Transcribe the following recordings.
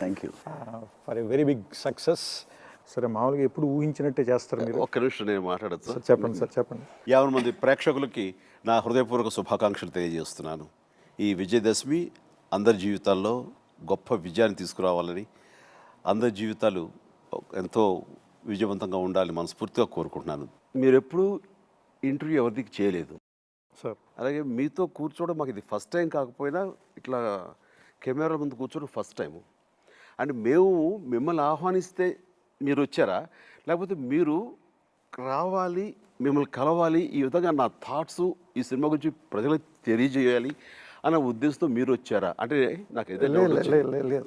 Thank you. For a very big success. సరే, మామూలుగా ఎప్పుడు ఊహించినట్టే చేస్తారు మీరు. ఒక్క నిమిషం నేను మాట్లాడచ్చు. సార్ చెప్పండి, సార్ చెప్పండి. 50 మంది ప్రేక్షకులకి నా హృదయపూర్వక శుభాకాంక్షలు తెలియజేస్తున్నాను. ఈ విజయదశమి అందరి జీవితాల్లో గొప్ప విజయాన్ని తీసుకురావాలని, అందరి జీవితాలు ఎంతో విజయవంతంగా ఉండాలని మనస్ఫూర్తిగా కోరుకుంటున్నాను. మీరు ఎప్పుడూ ఇంటర్వ్యూ ఎవరికి చేయలేదు సార్. అలాగే మీతో కూర్చోవడం మాకు ఇది ఫస్ట్ టైం కాకపోయినా ఇట్లా కెమెరా ముందు కూర్చోవడం ఫస్ట్ టైము. అండ్ మేము మిమ్మల్ని ఆహ్వానిస్తే మీరు వచ్చారా, లేకపోతే మీరు రావాలి, మిమ్మల్ని కలవాలి, ఈ విధంగా నా థాట్స్ ఈ సినిమా గురించి ప్రజలకు తెలియజేయాలి అన్న ఉద్దేశంతో మీరు వచ్చారా? అంటే నాకు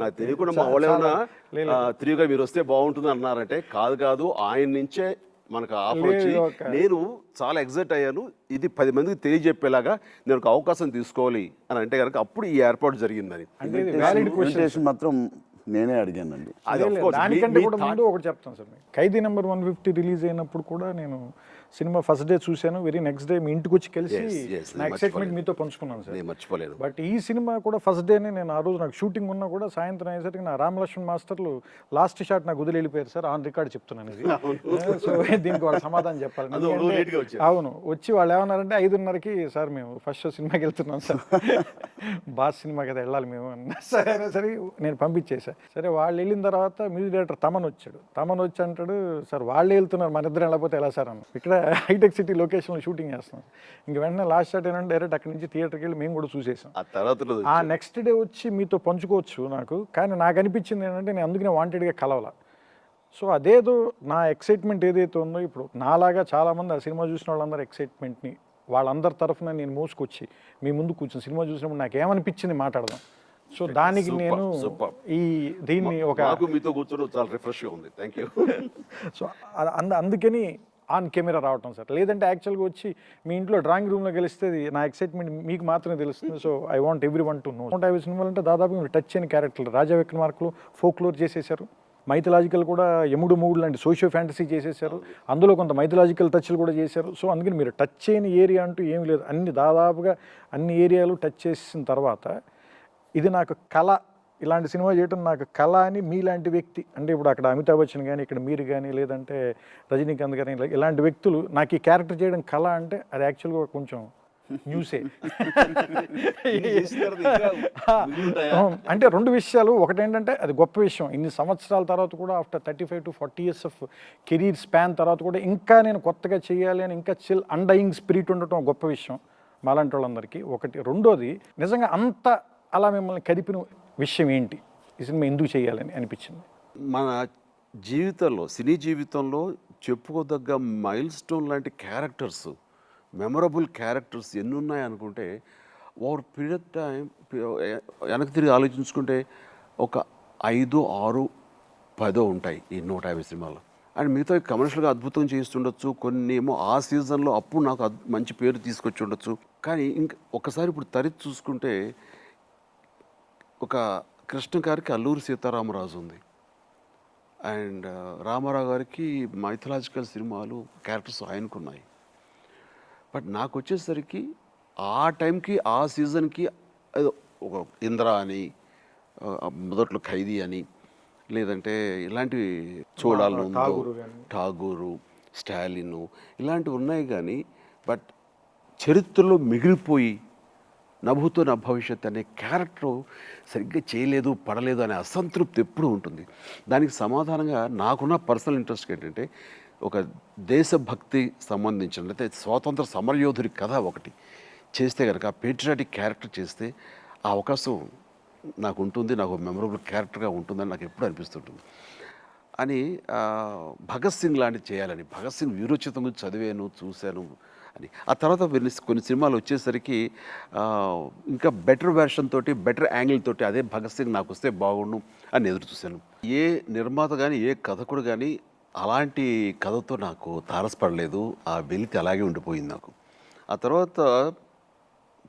నాకు తెలియకుండా మా వాళ్ళు ఏమన్నా తిరిగిగా మీరు వస్తే బాగుంటుంది అన్నారంటే కాదు, ఆయన నుంచే మనకు ఆఫర్ వచ్చి నేను చాలా ఎగ్జైట్ అయ్యాను. ఇది 10 మందికి తెలియజెప్పేలాగా నేను ఒక అవకాశం తీసుకోవాలి అని అంటే కనుక అప్పుడు ఈ ఏర్పాటు జరిగిందని. ఇన్విటేషన్ మాత్రం నేనే అడిగానండి. దానికంటే కూడా ముందు ఒకటి చెప్తాను సార్. ఖైదీ నెంబర్ 150 రిలీజ్ అయినప్పుడు కూడా నేను సినిమా ఫస్ట్ డే చూశాను. వెరీ నెక్స్ట్ డే మీ ఇంటికి వచ్చి కలిసి నా ఎక్సైట్మెంట్ మీతో పంచుకున్నాను సార్. మర్చిపోలేదు. బట్ ఈ సినిమా కూడా ఫస్ట్ డేనే నేను ఆ రోజు నాకు షూటింగ్ ఉన్నా కూడా సాయంత్రం అయ్యేసరికి నా రామలక్ష్మణ్ మాస్టర్లు లాస్ట్ షాట్ నాకు వదిలి వెళ్ళిపోయారు సార్. ఆన్ రికార్డ్ చెప్తున్నాను ఇది. సో దీనికి వాళ్ళు సమాధానం చెప్పాలి. అవును, వచ్చి వాళ్ళు ఏమన్నారంటే 5:30కి సార్ మేము ఫస్ట్ షో సినిమాకి వెళ్తున్నాం సార్, బాస్ సినిమా కదా వెళ్ళాలి మేము అన్న. సరే నేను పంపించేసా. సరే వాళ్ళు వెళ్ళిన తర్వాత మ్యూజిక్ డైరెక్టర్ తమన్ వచ్చాడు. తమన్ వచ్చి అంటాడు, సార్ వాళ్ళే వెళ్తున్నారు, మన ఇద్దరు వెళ్ళకపోతే ఎలా సార్ అన్న. ఇక్కడ హైటెక్ సిటీ లొకేషన్లో షూటింగ్ చేస్తున్నాం. ఇంక వెంటనే లాస్ట్ షాట్ ఏంటంటే డైరెక్ట్ అక్కడి నుంచి థియేటర్కి వెళ్ళి మేము కూడా చూసేసాం. ఆ నెక్స్ట్ డే వచ్చి మీతో పంచుకోవచ్చు నాకు. కానీ నాకు అనిపించింది ఏంటంటే నేను అందుకనే వాంటెడ్గా కలవాల. సో అదేదో నా ఎక్సైట్మెంట్ ఏదైతే ఉందో ఇప్పుడు నాలాగా చాలామంది ఆ సినిమా చూసిన వాళ్ళందరూ ఎక్సైట్మెంట్ని వాళ్ళందరి తరఫున నేను మోసుకొచ్చి మీ ముందు కూర్చొని సినిమా చూసినప్పుడు నాకు ఏమనిపించింది మాట్లాడదాం. సో దానికి నేను దీన్ని ఒక మీతో కూర్చోవడం చాలా రిఫ్రెష్గా ఉంది. Thank you. సో అందుకని ఆన్ కెమెరా రావటం సార్. లేదంటే యాక్చువల్గా వచ్చి మీ ఇంట్లో డ్రాయింగ్ రూమ్లో గెలిస్తే నా ఎక్సైట్మెంట్ మీకు మాత్రమే తెలుస్తుంది. So I want every one to know. 150 సినిమాలు అంటే దాదాపు మీరు టచ్ అయిన క్యారెక్టర్లు రాజా విక్రమార్కలు ఫోక్లోర్ చేసేసారు. మైథలాజికల్ కూడా యముడు మూడు లాంటి సోషియో ఫ్యాంటసీ చేసేసారు. అందులో కొంత మైథలాజికల్ టచ్లు కూడా చేశారు. సో అందుకని మీరు టచ్ చేయని ఏరియా అంటూ ఏమీ లేదు. దాదాపుగా అన్ని ఏరియాలు టచ్ చేసిన తర్వాత ఇది నాకు కళ, ఇలాంటి సినిమా చేయటం నాకు కళ అని మీలాంటి వ్యక్తి అంటే ఇప్పుడు అక్కడ అమితాబ్ బచ్చన్ కానీ ఇక్కడ మీరు కానీ లేదంటే రజనీకాంత్ కానీ ఇలాంటి వ్యక్తులు నాకు ఈ క్యారెక్టర్ చేయడం కళ అంటే అది యాక్చువల్గా కొంచెం న్యూసే. అంటే 2 విషయాలు. ఒకటేంటంటే అది గొప్ప విషయం, ఇన్ని సంవత్సరాల తర్వాత కూడా after 35 to 40 years of career span తర్వాత కూడా ఇంకా నేను కొత్తగా చేయాలి అని ఇంకా చిల్ అన్డయింగ్ స్పిరిట్ ఉండటం గొప్ప విషయం మాలాంటి వాళ్ళందరికీ. ఒకటి. రెండోది, నిజంగా అంత అలా మిమ్మల్ని కదిపిన విషయం ఏంటి, ఈ సినిమా ఎందుకు చేయాలని అనిపించింది? మన జీవితంలో, సినీ జీవితంలో చెప్పుకోదగ్గ మైల్ స్టోన్ లాంటి క్యారెక్టర్స్, మెమరబుల్ క్యారెక్టర్స్ ఎన్ని ఉన్నాయి అనుకుంటే ఓవర్ పీరియడ్ ఆఫ్ టైం వెనక్కి తిరిగి ఆలోచించుకుంటే ఒక 5, 6, 10 ఉంటాయి ఈ 150 సినిమాలు. అండ్ మిగతా కమర్షియల్గా అద్భుతం చేస్తుండొచ్చు, కొన్ని ఏమో ఆ సీజన్లో అప్పుడు నాకు మంచి పేరు తీసుకొచ్చి ఉండొచ్చు. కానీ ఇంకా ఒకసారి ఇప్పుడు తరిచి చూసుకుంటే ఒక కృష్ణ గారికి అల్లూరి సీతారామరాజు ఉంది, అండ్ రామారావు గారికి మైథలాజికల్ సినిమాలు క్యారెక్టర్స్ ఆయనకున్నాయి. బట్ నాకు వచ్చేసరికి ఆ టైంకి ఆ సీజన్కి ఒక ఇంద్ర అని, మొదట్లో ఖైదీ అని, లేదంటే ఇలాంటివి చూడాలను, ఠాగూరు, స్టాలిన్ ఇలాంటివి ఉన్నాయి. కానీ బట్ చరిత్రలో మిగిలిపోయి నభూతో నా భవిష్యత్ అనే క్యారెక్టర్ సరిగ్గా చేయలేదు, పడలేదు అనే అసంతృప్తి ఎప్పుడూ ఉంటుంది. దానికి సమాధానంగా నాకున్న పర్సనల్ ఇంట్రెస్ట్ ఏంటంటే ఒక దేశభక్తి సంబంధించిన అయితే స్వాతంత్ర సమరయోధుడి కథ ఒకటి చేస్తే కనుక పేట్రియాటిక్ క్యారెక్టర్ చేస్తే ఆ అవకాశం నాకు ఉంటుంది, నాకు మెమరబుల్ క్యారెక్టర్గా ఉంటుందని నాకు ఎప్పుడు అనిపిస్తుంటుంది. అని భగత్ సింగ్ లాంటివి చేయాలని, భగత్ సింగ్ వీరోచితం చదివాను, చూశాను అని. ఆ తర్వాత కొన్ని సినిమాలు వచ్చేసరికి ఇంకా బెటర్ వెర్షన్ తోటి, బెటర్ యాంగిల్ తోటి అదే భగత్ సింగ్ నాకు వస్తే బాగుండు అని ఎదురు చూశాను. ఏ నిర్మాత కానీ ఏ కథకుడు కానీ అలాంటి కథతో నాకు తారసపడలేదు. ఆ వెలితి అలాగే ఉండిపోయింది నాకు. ఆ తర్వాత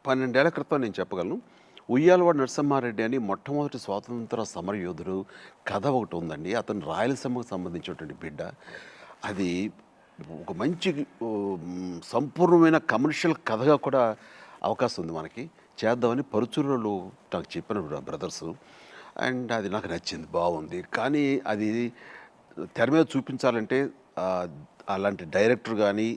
12 ఏళ్ల క్రితం నేను చెప్పగలను, ఉయ్యాలవాడ నరసింహారెడ్డి అని మొట్టమొదటి స్వాతంత్ర సమరయోధుడు కథ ఒకటి ఉందండి. అతను రాయలసీమకు సంబంధించినటువంటి బిడ్డ. అది ఒక మంచి సంపూర్ణమైన కమర్షియల్ కథగా కూడా అవకాశం ఉంది మనకి, చేద్దామని పరుచూరులో నాకు చెప్పిన బ్రదర్స్. అండ్ అది నాకు నచ్చింది, బాగుంది. కానీ అది తెర మీద చూపించాలంటే అలాంటి డైరెక్టర్ కానీ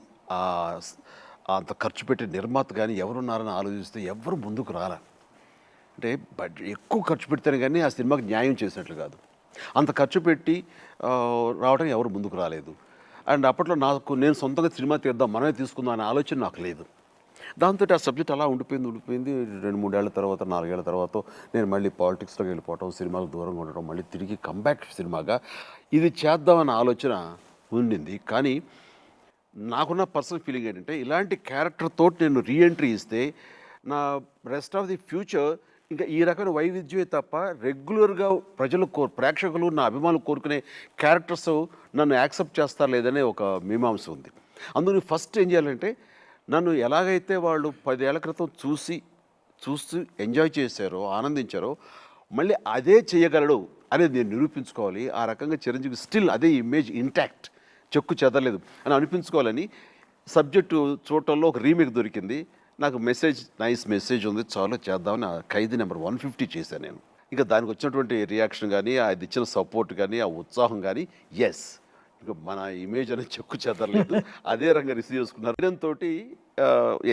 అంత ఖర్చు పెట్టే నిర్మాత కానీ ఎవరున్నారని ఆలోచిస్తే ఎవరు ముందుకు రాలా. అంటే ఎక్కువ ఖర్చు పెడితేనే కానీ ఆ సినిమాకి న్యాయం చేసినట్లు కాదు. అంత ఖర్చు పెట్టి రావడం ఎవరు ముందుకు రాలేదు. అండ్ అప్పట్లో నేను సొంతంగా సినిమా తీద్దాం, మనమే తీసుకుందాం అనే ఆలోచన నాకు లేదు. దాంతో ఆ సబ్జెక్ట్ అలా ఉండిపోయింది. 2-3 ఏళ్ల తర్వాత, 4 ఏళ్ల తర్వాత నేను మళ్ళీ పాలిటిక్స్లోకి వెళ్ళిపోవటం, సినిమాలకు దూరంగా ఉండటం, మళ్ళీ తిరిగి కంబ్యాక్ సినిమాగా ఇది చేద్దామన్న ఆలోచన ఉండింది. కానీ నాకున్న పర్సనల్ ఫీలింగ్ ఏంటంటే ఇలాంటి క్యారెక్టర్ తోటి నేను రీఎంట్రీ ఇస్తే నా రెస్ట్ ఆఫ్ ది ఫ్యూచర్ ఇంకా ఈ రకమైన వైవిధ్యమే తప్ప రెగ్యులర్గా ప్రేక్షకులు నా అభిమానులు కోరుకునే క్యారెక్టర్స్ నన్ను యాక్సెప్ట్ చేస్తారు లేదనే ఒక మీమాంస ఉంది. అందుకని ఫస్ట్ ఏం చేయాలంటే నన్ను ఎలాగైతే వాళ్ళు 10 ఏళ్ల క్రితం చూస్తూ ఎంజాయ్ చేశారో, ఆనందించారో, మళ్ళీ అదే చేయగలడు అనేది నేను నిరూపించుకోవాలి. ఆ రకంగా చిరంజీవి స్టిల్ అదే ఇమేజ్ ఇంటాక్ట్, చెక్కు చెదరలేదు అని అనిపించుకోవాలని సబ్జెక్టు చూడటంలో ఒక రీమేక్ దొరికింది. నాకు నైస్ మెసేజ్ ఉంది, చాలా చేద్దామని ఆ ఖైదీ నెంబర్ 150 చేశాను నేను. ఇంకా దానికి వచ్చినటువంటి రియాక్షన్ కానీ, అది ఇచ్చిన సపోర్ట్ కానీ, ఆ ఉత్సాహం కానీ, ఎస్ ఇంకా మన ఇమేజ్ అనేది చెక్కు చెదరలేదు, అదే రంగా రిసీవ్ చేసుకున్నారు. దీంతో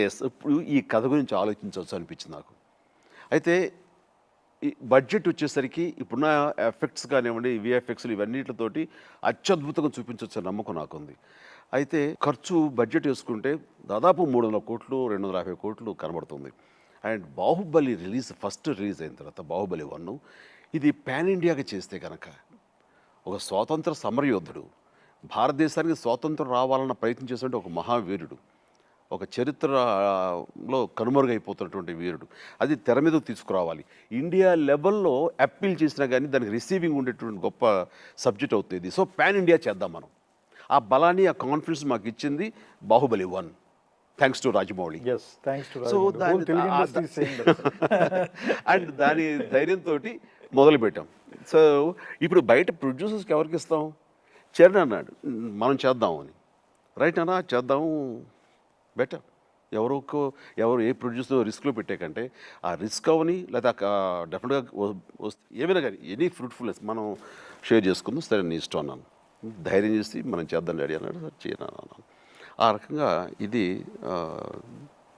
ఎస్ ఇప్పుడు ఈ కథ గురించి ఆలోచించవచ్చు అనిపించింది నాకు. అయితే ఈ బడ్జెట్ వచ్చేసరికి ఇప్పుడున్న ఎఫెక్ట్స్ కానివ్వండి, విఎఫ్ఎక్స్లు ఇవన్నిటితోటి అత్యద్భుతంగా చూపించవచ్చు నమ్మకం నాకుంది. అయితే బడ్జెట్ వేసుకుంటే దాదాపు 300 కోట్లు 250 కోట్లు కనబడుతుంది. అండ్ బాహుబలి ఫస్ట్ రిలీజ్ అయిన తర్వాత బాహుబలి 1 ఇది పాన్ ఇండియాగా చేస్తే కనుక ఒక స్వాతంత్ర సమరయోధుడు, భారతదేశానికి స్వాతంత్రం రావాలన్న ప్రయత్నం చేసినట్టు ఒక మహావీరుడు, ఒక చరిత్రలో కనుమరుగైపోతున్నటువంటి వీరుడు, అది తెర మీదకు తీసుకురావాలి. ఇండియా లెవెల్లో అప్పీల్ చేసినా కానీ దానికి రిసీవింగ్ ఉండేటువంటి గొప్ప సబ్జెక్ట్ అవుతుంది. సో పాన్ ఇండియా చేద్దాం మనం. ఆ బలాన్ని, ఆ కాన్ఫిడెన్స్ మాకు ఇచ్చింది Baahubali 1, thanks to Rajamouli. So and దాని ధైర్యంతో మొదలుపెట్టాం. సో ఇప్పుడు బయట ప్రొడ్యూసర్స్కి ఎవరికి ఇస్తాం? చరణ్ అన్నాడు మనం చేద్దాం అని. రైట్ అన్నా, చేద్దాము, బెటర్. ఎవరు ఏ ప్రొడ్యూసర్ రిస్క్లో పెట్టే కంటే ఆ రిస్క్ అవని లేదా డెఫినెట్గా వస్తే ఏమైనా కానీ ఎనీ ఫ్రూట్ఫుల్నెస్ మనం షేర్ చేసుకుందాం. సరే నీ ఇష్టం అన్నాను. ధైర్యం చేసి మనం చేద్దాం డాడీ అన్నాడు. సార్ చేయను అన్నాను. ఆ రకంగా ఇది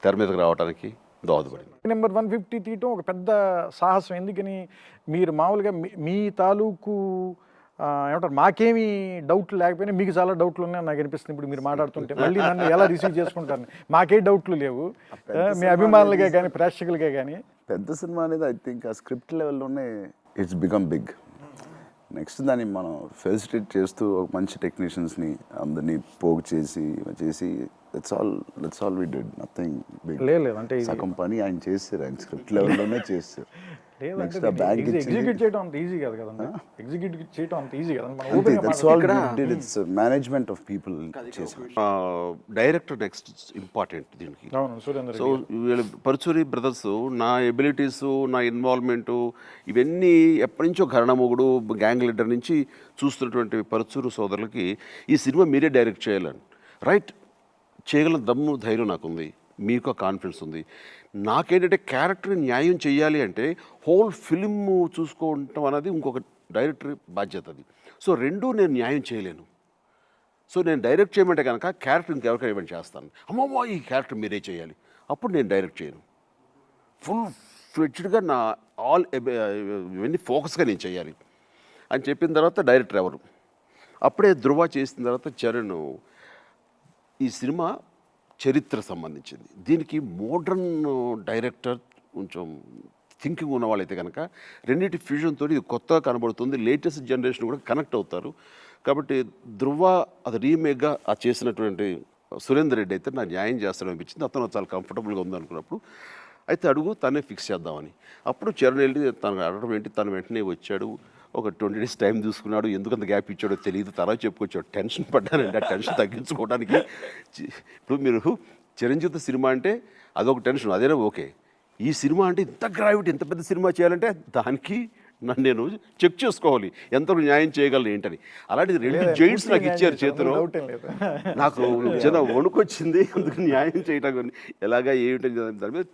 తెర మీదకి రావడానికి దోహదపడింది. నెంబర్ 150 తీయటం ఒక పెద్ద సాహసం. ఎందుకని మీరు మామూలుగా మీ తాలూకు ఏమంటారు, మాకేమీ డౌట్లు లేకపోయినా మీకు చాలా డౌట్లు ఉన్నాయని నాకు అనిపిస్తుంది. ఇప్పుడు మీరు మాట్లాడుతుంటే మళ్ళీ నన్ను ఎలా రిసీవ్ చేసుకుంటారు? మాకే డౌట్లు లేవు, మీ అభిమానులుగా కానీ ప్రేక్షకులుగా కానీ. పెద్ద సినిమా అనేది ఐ థింక్ ఆ స్క్రిప్ట్ లెవెల్లోనే ఇట్స్ బికమ్ బిగ్. నెక్స్ట్ దాన్ని మనం ఫెసిలిటేట్ చేస్తూ ఒక మంచి టెక్నీషియన్స్ని అందరినీ పోగు చేసి that's all we did. Nothing big. లేదు అంటే సగం పని ఆయన చేస్తారు, ఆయన స్క్రిప్ట్ లెవెల్లోనే చేస్తారు. ఎగ్జిక్యూట్ చేయడం అంత ఈజీ కాదు కదండి. ఎగ్జిక్యూట్ చేయడం అంత ఈజీ కదండి. మేనేజ్మెంట్ ఆఫ్ పీపుల్ చేసాం. డైరెక్టర్ నెక్స్ట్ ఇంపార్టెంట్ దీనికి. సో పరుచూరి బ్రదర్స్ నా ఎబిలిటీస్, నా ఇన్వాల్వ్మెంటు ఇవన్నీ ఎప్పటి నుంచో ఘరణమొగుడు, గ్యాంగ్ లీడర్ నుంచి చూస్తున్నటువంటి పరుచూరు సోదరులకి ఈ సినిమా మీరే డైరెక్ట్ చేయాలని, రైట్, చేయగల దమ్ము ధైర్యం నాకుంది, మీకు కాన్ఫిడెన్స్ ఉంది. నాకేంటంటే క్యారెక్టర్ న్యాయం చేయాలి అంటే హోల్ ఫిల్మ్ చూసుకోవటం అనేది ఇంకొక డైరెక్టర్ బాధ్యత అది. సో రెండూ నేను న్యాయం చేయలేను. సో నేను డైరెక్ట్ చేయమంటే కనుక క్యారెక్టర్ ఇంకెవరికైనా ఇవ్వండి చేస్తాను. అమ్మమ్మ ఈ క్యారెక్టర్ మీరే చేయాలి, అప్పుడు నేను డైరెక్ట్ చేయను. ఫుల్ ఫ్లెడ్జ్డ్గా నా ఇవన్నీ ఫోకస్గా నేను చేయాలి అని చెప్పిన తర్వాత డైరెక్టర్ ఎవరు, అప్పుడే ధృవ చేసిన తర్వాత చరణ్. ఈ సినిమా చరిత్ర సంబంధించింది, దీనికి మోడ్రన్ డైరెక్టర్ కొంచెం థింకింగ్ ఉన్న వాళ్ళైతే కనుక రెండింటి ఫ్యూజన్తో ఇది కొత్తగా కనబడుతుంది. లేటెస్ట్ జనరేషన్ కూడా కనెక్ట్ అవుతారు. కాబట్టి ధృవ అది రీమేక్గా చేసినటువంటి సురేందర్ రెడ్డి అయితే నాకు న్యాయం చేస్తాడని అనిపించింది. అతను చాలా కంఫర్టబుల్గా ఉంది అనుకున్నప్పుడు అయితే అడుగు తనే ఫిక్స్ చేద్దామని. అప్పుడు చరణ్ వెళ్ళి తనకు అడగడం ఏంటి, తను వెంటనే వచ్చాడు. ఒక 20 days టైం తీసుకున్నాడు. ఎందుకంత గ్యాప్ ఇచ్చాడో తెలియదు, తర్వాత చెప్పుకొచ్చాడు. టెన్షన్ పడ్డానండి. ఆ టెన్షన్ తగ్గించుకోవడానికి ఇప్పుడు మీరు చిరంజీవి సినిమా అంటే అదొక టెన్షన్, అదేనా ఓకే. ఈ సినిమా అంటే ఇంత గ్రావిటీ, ఇంత పెద్ద సినిమా చేయాలంటే దానికి నన్ను నేను చెక్ చేసుకోవాలి ఎంతవరకు న్యాయం చేయగలను ఏంటని. అలాంటిది 2 జైంట్స్ నాకు ఇచ్చారు చేతిలో. డౌట్ ఏం లేదు. నాకు చిన్న వణుకొచ్చింది, అందుకు న్యాయం చేయటం ఎలాగా ఏమిటని దాని మీద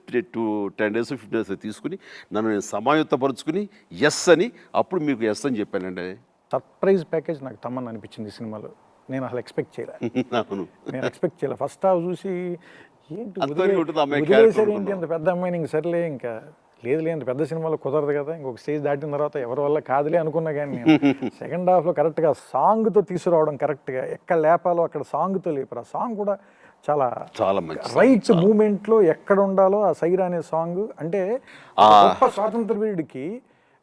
10 days 15 days తీసుకుని నన్ను నేను సమాయుత్తపరుచుకుని ఎస్ అని అప్పుడు మీకు ఎస్ అని చెప్పానండి. సర్ప్రైజ్ ప్యాకేజ్ నాకు తమ్మని అనిపించింది ఈ సినిమాలో. నేను అసలు ఎక్స్పెక్ట్ చేయలే. అవును, నేను ఎక్స్పెక్ట్ చేయలే. ఫస్ట్ హాఫ్ చూసి ఏంటి అంతవరకు ఉంటుంది అమ్మాయి వదిలేసారు character ఏంటి అంత పెద్ద అమ్మాయిని, ఇంక సర్లే ఇంకా లేదు అంత పెద్ద సినిమాలో కుదరదు కదా, ఇంకొక స్టేజ్ దాటిన తర్వాత ఎవరి వల్ల కాదులే అనుకున్నా కానీ నేను సెకండ్ హాఫ్లో కరెక్ట్గా సాంగ్తో తీసుకురావడం, కరెక్ట్గా ఎక్కడ లేపాలో అక్కడ సాంగ్తో లేపారు. ఆ సాంగ్ కూడా చాలా చాలా మంచి రైట్ మూమెంట్లో ఎక్కడ ఉండాలో ఆ సైరా అనే సాంగ్. అంటే గొప్ప స్వాతంత్ర వీరుడికి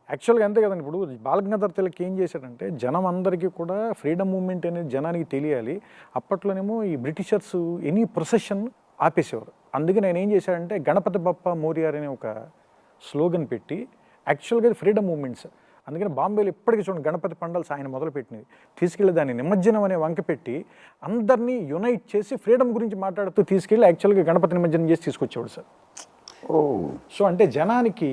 యాక్చువల్గా అంతే కదండి. ఇప్పుడు బాలగంగాధర్ తిలక్ ఏం చేశాడంటే జనం అందరికీ కూడా ఫ్రీడమ్ మూమెంట్ అనేది జనానికి తెలియాలి. అప్పట్లోనేమో ఈ బ్రిటిషర్స్ ఎనీ ప్రొసెషన్ ఆపేసేవారు. అందుకే నేను ఏం చేశాడంటే గణపతి బప్ప మోరియార్ అనే ఒక స్లోగన్ పెట్టి యాక్చువల్గా ఫ్రీడమ్ మూమెంట్స్. అందుకని బాంబేలో ఇప్పటికీ చూడండి గణపతి పండాల్స్ ఆయన మొదలుపెట్టినవి తీసుకెళ్ళి దాన్ని నిమజ్జనం అనే వంక పెట్టి అందరినీ యునైట్ చేసి ఫ్రీడమ్ గురించి మాట్లాడుతూ తీసుకెళ్ళి యాక్చువల్గా గణపతి నిమజ్జనం చేసి తీసుకొచ్చేవాడు సార్. సో అంటే జనానికి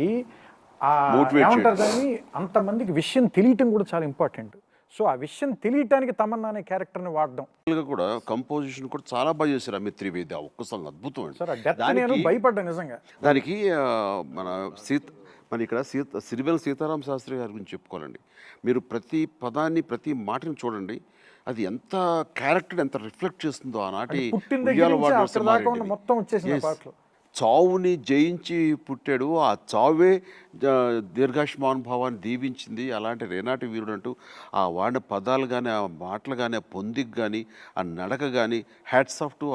ఏమంటారు దాన్ని, అంతమందికి విషయం తెలియటం కూడా చాలా ఇంపార్టెంట్. సో ఆ విషయం తెలియటానికి తమన్నా అనే క్యారెక్టర్ని వాడడం కూడా కంపోజిషన్ కూడా చాలా బాగా చేశారు అమిత్ త్రివేది. ఆ ఒక్క సాంగ్ అద్భుతం అండి. సార్. ఆ డెత్ నేను భయపడ్డాను నిజంగా. దానికి మన ఇక్కడ సిరివెల్ సీతారామ శాస్త్రి గారి గురించి చెప్పుకోవాలండి. మీరు ప్రతి పదాన్ని ప్రతి మాటని చూడండి, అది ఎంత క్యారెక్టర్ ఎంత రిఫ్లెక్ట్ చేస్తుందో ఆనాటి పుట్టిన దగ్గర నుంచి అక్కడ దాకా ఉన్న మొత్తం వచ్చేసింది పాటలో. చావుని జయించి పుట్టాడు, ఆ చావే దీర్ఘాయుష్మాన్ భావాన్ని దీవించింది. అలాంటి రేనాటి వీరుడు అంటూ ఆ వాడిన పదాలు కానీ ఆ మాటలు కానీ ఆ పొందిక కానీ ఆ నడక కానీ hats off to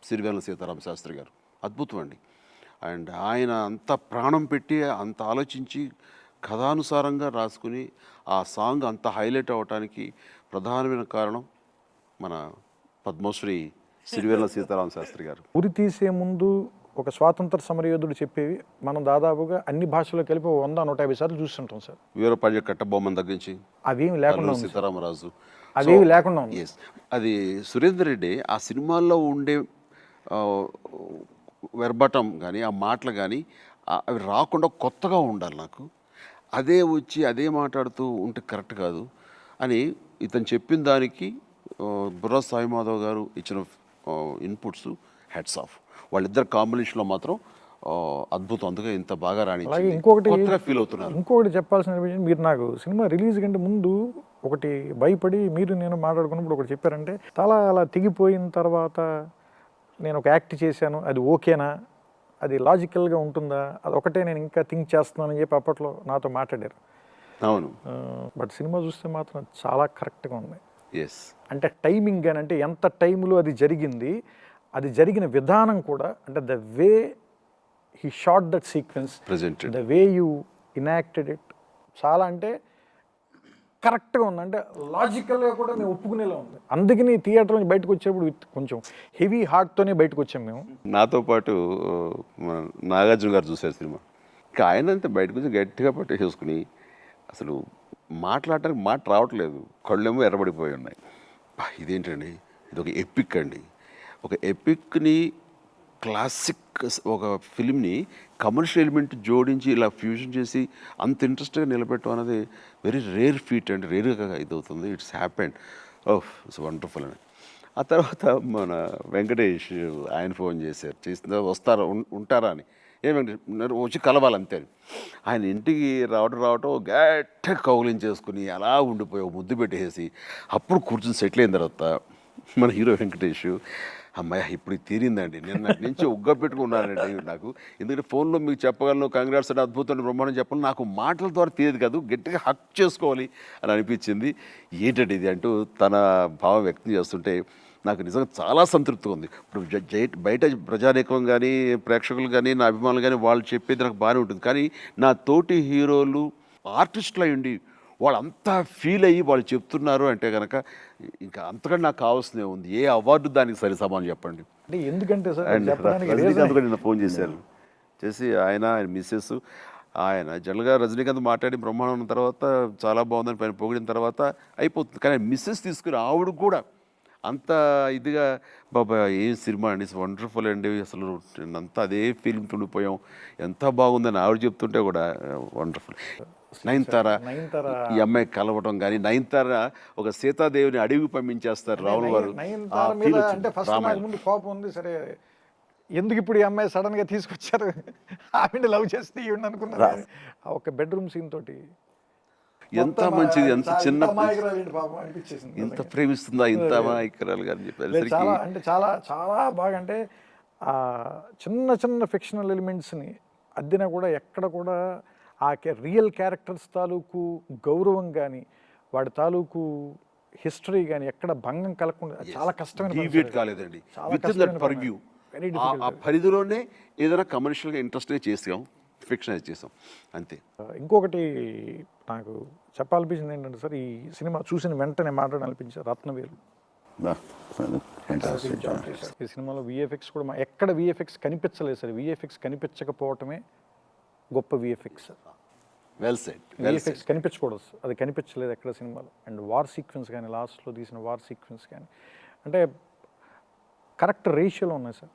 Sirivennela Seetharama Sastry గారు. అద్భుతం అండి. అండ్ ఆయన అంత ప్రాణం పెట్టి అంత ఆలోచించి కథానుసారంగా రాసుకుని ఆ సాంగ్ అంత హైలైట్ అవ్వటానికి ప్రధానమైన కారణం మన పద్మశ్రీ సిరివెల్ల సీతారామ శాస్త్రి గారు. ఉరి తీసే ముందు ఒక స్వాతంత్ర సమరయోధుడు చెప్పేవి మనం దాదాపుగా అన్ని భాషల్లో కలిపి 100-150 సార్లు చూస్తుంటాం సార్. వీరపాళ్య కట్టబొమ్మన్ దగ్గర నుంచి అవేమి లేకుండా సీతారామరాజు అవేమి లేకుండా ఉంది. ఎస్, అది సురేందర్ రెడ్డి ఆ సినిమాల్లో ఉండే వెర్బటం కానీ ఆ మాటలు కానీ అవి రాకుండా కొత్తగా ఉండాలి. నాకు అదే వచ్చి అదే మాట్లాడుతూ ఉంటే కరెక్ట్ కాదు అని ఇతను చెప్పిన దానికి బుర్రా సాయిమాధవ్ గారు ఇచ్చిన ఇన్పుట్స్ హ్యాట్స్ ఆఫ్. వాళ్ళిద్దరు కాంబినేషన్లో మాత్రం అద్భుతం. అందుకే ఇంత బాగా అలాగే ఇంకొకటి ఫీల్ అవుతున్నారు. ఇంకొకటి చెప్పాల్సిన విషయం, మీరు నాకు సినిమా రిలీజ్ కంటే ముందు ఒకటి భయపడి మీరు నేను మాట్లాడుకున్నప్పుడు ఒకటి చెప్పారంటే, తల అలా తెగిపోయిన తర్వాత నేను ఒక యాక్ట్ చేశాను, అది ఓకేనా, అది లాజికల్గా ఉంటుందా, అది ఒకటే నేను ఇంకా థింక్ చేస్తున్నానని చెప్పి అప్పట్లో నాతో మాట్లాడారు. అవును, బట్ సినిమా చూస్తే మాత్రం చాలా కరెక్ట్గా ఉంది. ఎస్, అంటే టైమింగ్ కానీ, అంటే ఎంత టైంలో అది జరిగింది, అది జరిగిన విధానం కూడా, అంటే the way he shot that sequence, the way you enacted it, చాలా అంటే కరెక్ట్గా ఉంది. అంటే లాజికల్గా కూడా మేము ఒప్పుకునేలా ఉంది. అందుకని థియేటర్ నుంచి బయటకు వచ్చేప్పుడు కొంచెం హెవీ హార్ట్తోనే బయటకు వచ్చాం మేము. నాతో పాటు నాగార్జున గారు చూశారు సినిమా. ఇంకా ఆయన అంతా బయటకు వచ్చి గట్టిగా పట్టేసుకుని అసలు మాట్లాడటానికి మాట రావట్లేదు, కళ్ళేమో ఎర్రబడిపోయి ఉన్నాయి. ఇదేంటండి, ఇది ఒక ఎపిక్ అండి. ఒక ఎపిక్ని, క్లాసిక్ ఒక ఫిల్మ్ని కమర్షియల్ ఎలిమెంట్ జోడించి ఇలా ఫ్యూజన్ చేసి అంత ఇంట్రెస్ట్గా నిలబెట్టడం అనేది వెరీ రేర్ ఫీట్ అండి. రేర్గా ఇదవుతుంది. It's happened. Oh, it's wonderful అని. ఆ తర్వాత మన వెంకటేష్ ఆయన ఫోన్ చేశారు, చేసిన వస్తారా ఉంటారా అని. వచ్చి కలవాలంతే అని. ఆయన ఇంటికి రావటం గట్టిగా కౌలించేసుకుని అలా ఉండిపోయి ముద్దు పెట్టేసి అప్పుడు కూర్చొని సెటిల్ అయిన తర్వాత మన హీరో వెంకటేష్, అమ్మాయి ఇప్పుడు తీరిందండి, నేను నాకు నుంచి ఉగ్గ పెట్టుకున్నానండి. నాకు ఎందుకంటే ఫోన్లో మీకు చెప్పగలను, కంగ్రాట్స్ అంటే అద్భుతం బ్రహ్మాండం చెప్పాలి, నాకు మాటల ద్వారా తీరేది కాదు, గట్టిగా హక్ చేసుకోవాలి అని అనిపించింది. ఏంటంటే ఇది అంటూ తన భావం వ్యక్తం చేస్తుంటే నాకు నిజంగా చాలా సంతృప్తిగా ఉంది. ఇప్పుడు బయట ప్రజానీకం కానీ ప్రేక్షకులు కానీ నా అభిమానులు కానీ వాళ్ళు చెప్పేది నాకు బాగానే ఉంటుంది, కానీ నా తోటి హీరోలు ఆర్టిస్టులు అయ్యండి వాళ్ళంతా ఫీల్ అయ్యి వాళ్ళు చెప్తున్నారు అంటే కనుక ఇంకా అంతకంటే నాకు కావాల్సినవి ఉంది. ఏ అవార్డు దానికి సరి సమానం చెప్పండి. అంటే ఎందుకంటే రజనీకాంత్ నిన్న ఫోన్ చేశారు, చేసి ఆయన మిస్సెస్ ఆయన జనరల్గా రజనీకాంత్ మాట్లాడి బ్రహ్మాండం తర్వాత చాలా బాగుందని పైన పొగిడిన తర్వాత అయిపోతుంది, కానీ మిస్సెస్ తీసుకుని ఆవిడ కూడా అంత ఇదిగా బాబా ఏం సినిమా అండి, వండర్ఫుల్ అండి, అసలు అంతా అదే ఫీలింగ్ ఉండిపోయాం, ఎంత బాగుందని ఆవిడ చెప్తుంటే కూడా వండర్ఫుల్. నయనతార నయనతార ఈ అమ్మాయి కలవటం కానీ, నయనతార ఒక సీతాదేవిని అడవికి పంపించేస్తారు రాముల వారు. నయనతార మీద అంటే ఫస్ట్ నాకు ముందు కోపం ఉంది. సరే ఎందుకు ఇప్పుడు ఈ అమ్మాయి సడన్ గా తీసుకొచ్చారు, ఆవిడ లవ్ చేస్తే ఈవిడ అనుకున్నారు. ఆ ఒక బెడ్రూమ్ సీన్ తోటి ఎంత మంచిది, ఎంత చిన్న పాపం అనిపించేసింది. ఇంత ప్రేమిస్తుందా, ఇంత అమాయకురాలు అని చెప్పారు. చాలా అంటే చాలా చాలా బాగా, అంటే ఆ చిన్న చిన్న ఫిక్షనల్ ఎలిమెంట్స్ని అద్దినా కూడా ఎక్కడ కూడా ఆ రియల్ క్యారెక్టర్స్ తాలూకు గౌరవం కానీ వాడి తాలూకు హిస్టరీ కానీ ఎక్కడ భంగం కలగకుండా చాలా కష్టమైన డీవియేట్ కాలేదండి. విత్ ఇన్ దట్ పర్వ్యూ, ఆ పరిధిలోనే ఏదైనా కమర్షియల్గా ఇంట్రెస్ట్గా చేసాం, ఫిక్షనైజ్ చేసాం అంతే. ఇంకొకటి నాకు చెప్పాలనిపించింది ఏంటంటే సార్, ఈ సినిమా చూసిన వెంటనే మాట్లాడాలనిపించారు రత్నవేలు. ఈ సినిమాలో విఎఫ్ఎక్స్ కూడా ఎక్కడ విఎఫ్ఎక్స్ కనిపించలేదు సార్. విఎఫ్ఎక్స్ కనిపించకపోవటమే గొప్ప విఎఫ్ఎక్స్. Well said. విఎఫ్ఎక్స్ కనిపించకూడదు, అది కనిపించలేదు ఎక్కడ సినిమాలో. అండ్ వార్ సీక్వెన్స్ కానీ, లాస్ట్లో తీసిన వార్ సీక్వెన్స్ కానీ అంటే కరెక్ట్ రేషియోలో ఉన్నాయి సార్.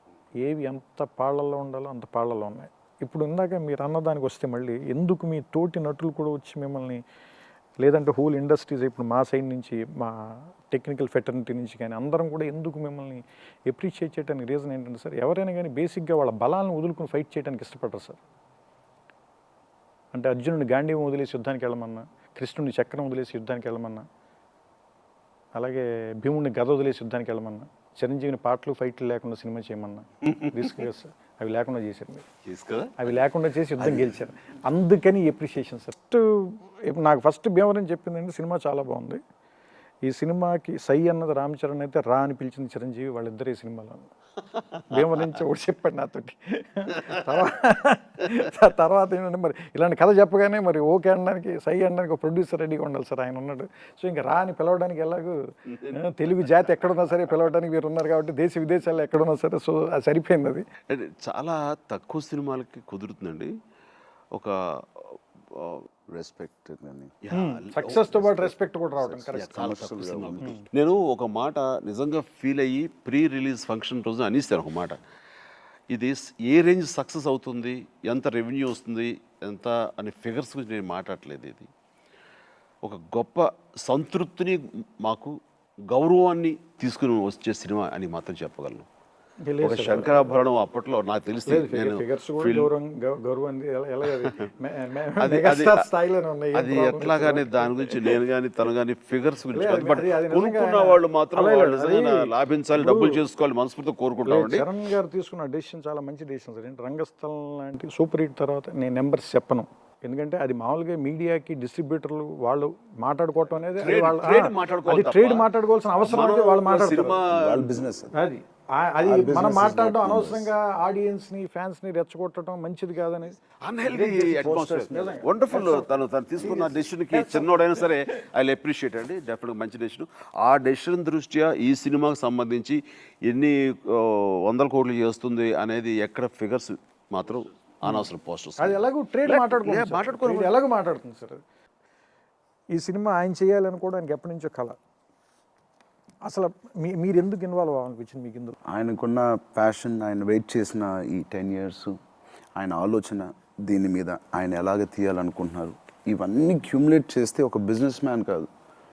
ఏవి ఎంత పాళ్ళల్లో ఉండాలో అంత పాళ్ళల్లో ఉన్నాయి. ఇప్పుడు ఇందాక మీరు అన్నదానికి వస్తే మళ్ళీ ఎందుకు మీ తోటి నటులు కూడా వచ్చి మిమ్మల్ని, లేదంటే హోల్ ఇండస్ట్రీస్ ఇప్పుడు మా సైడ్ నుంచి, మా టెక్నికల్ ఫెటర్నిటీ నుంచి కానీ అందరం కూడా ఎందుకు మిమ్మల్ని ఎప్రిషియేట్ చేయడానికి రీజన్ ఏంటంటే సార్, ఎవరైనా కానీ బేసిక్గా వాళ్ళ బలాలను వదులుకుని ఫైట్ చేయడానికి ఇష్టపడరు సార్. అంటే అర్జునుడిని గాంధీవం వదిలేసి యుద్ధానికి వెళ్ళమన్నా, కృష్ణుడిని చక్రం వదిలేసి యుద్ధానికి వెళ్ళమన్నా, అలాగే భీముడిని గద వదిలేసి యుద్ధానికి వెళ్ళమన్నా, చిరంజీవిని పాటలు ఫైట్లు లేకుండా సినిమా చేయమన్నా రిస్క్ సార్. అవి లేకుండా చేశారు మీరు, అవి లేకుండా చేసి యుద్ధం గెలిచారు. అందుకని ఎప్రిషియేషన్ సార్. నాకు ఫస్ట్ భీమవరం చెప్పిందంటే సినిమా చాలా బాగుంది, ఈ సినిమాకి సై అన్నది రామ్ చరణ్ అయితే, రా అని పిలిచింది చిరంజీవి, వాళ్ళిద్దరు ఈ సినిమాలో. భీమవరం నుంచి ఒకటి చెప్పాడు నాతోటి. తర్వాత ఏంటంటే మరి ఇలాంటి కథ చెప్పగానే మరి ఓకే అనడానికి, సై అనడానికి ఒక ప్రొడ్యూసర్ రెడీగా ఉండాలి సార్, ఆయన ఉన్నాడు. సో ఇంకా రా అని పిలవడానికి ఎలాగూ తెలుగు జాతి ఎక్కడున్నా సరే పిలవడానికి మీరు ఉన్నారు కాబట్టి, దేశ విదేశాల్లో ఎక్కడున్నా సరే, సో అది సరిపోయింది. అది చాలా తక్కువ సినిమాలకి కుదురుతుందండి ఒక రెస్పెక్ట్ కానీ, సక్సెస్తో పాటు రెస్పెక్ట్ కూడా రావడం కరెక్ట్. నేను ఒక మాట నిజంగా ఫీల్ అయ్యి ప్రీ రిలీజ్ ఫంక్షన్ రోజున అనిస్తాను ఒక మాట, ఇది ఏ రేంజ్ సక్సెస్ అవుతుంది, ఎంత రెవెన్యూ వస్తుంది, ఎంత అనే ఫిగర్స్ గురించి నేను మాట్లాడలేదు. ఇది ఒక గొప్ప సంతృప్తిని, మాకు గౌరవాన్ని తీసుకుని వచ్చే సినిమా అని మాత్రం చెప్పగలను. ఒక శంకరాభరణం అప్పట్లో నాకు తెలిసి అది ఎట్లాగానే దాని గురించి నేను కానీ తను కానీ ఫిగర్స్ గురించి కొనుక్కున్న వాళ్ళు మాత్రం లాభించాలి, డబ్బులు చేసుకోవాలి మనస్ఫూర్తిగా కోరుకుంటామండి. చరణ్ గారు తీసుకున్న డెసిషన్ చాలా మంచి డెసిషన్ సార్. ఏంటి రంగస్థలం లాంటి సూపర్ హిట్ తర్వాత నేను నెంబర్స్ చెప్పను, ఎందుకంటే అది మామూలుగా మీడియాకి డిస్ట్రిబ్యూటర్లు వాళ్ళు మాట్లాడుకోవటం అనేది ట్రేడ్ మాట్లాడుకోవాల్సిన అవసరం అనేది వాళ్ళు మాట్లాడుతారు, బిజినెస్ అది అది మనం మాట్లాడడం అనవసరంగా ఆడియన్స్ ని ఫ్యాన్స్ ని రెచ్చగొట్టడం మంచిది కాదని. వండర్ఫుల్. తను తీసుకున్న డెసిషన్ కి చిన్నోడైనా సరే ఐ అప్రిషియేట్ అండి, డెఫినెట్గా మంచి డెసిషన్. ఆ డెసిషన్ దృష్ట్యా ఈ సినిమాకి సంబంధించి ఎన్ని 100 కోట్లు చేస్తుంది అనేది ఎక్కడ ఫిగర్స్ మాత్రం అనవసరం పోస్టర్స్. అది ఎలాగో ట్రేడ్ మాట్లాడుకోవాలి, ఎలాగో మాట్లాడుతుంది సార్. ఈ సినిమా ఆయన చేయాలనుకోవడానికి ఎప్పటి నుంచో కళ. అసలు మీరు ఎందుకు ఇన్వాల్వ్ అవ్వాలనిపించింది మీకు ఇందులో? ఆయనకున్న ప్యాషన్, ఆయన వెయిట్ చేసిన ఈ 10 years, ఆయన ఆలోచన దీని మీద, ఆయన ఎలాగ తీయాలనుకుంటున్నారు, ఇవన్నీ క్యూములేట్ చేస్తే ఒక బిజినెస్ మ్యాన్ కాదు,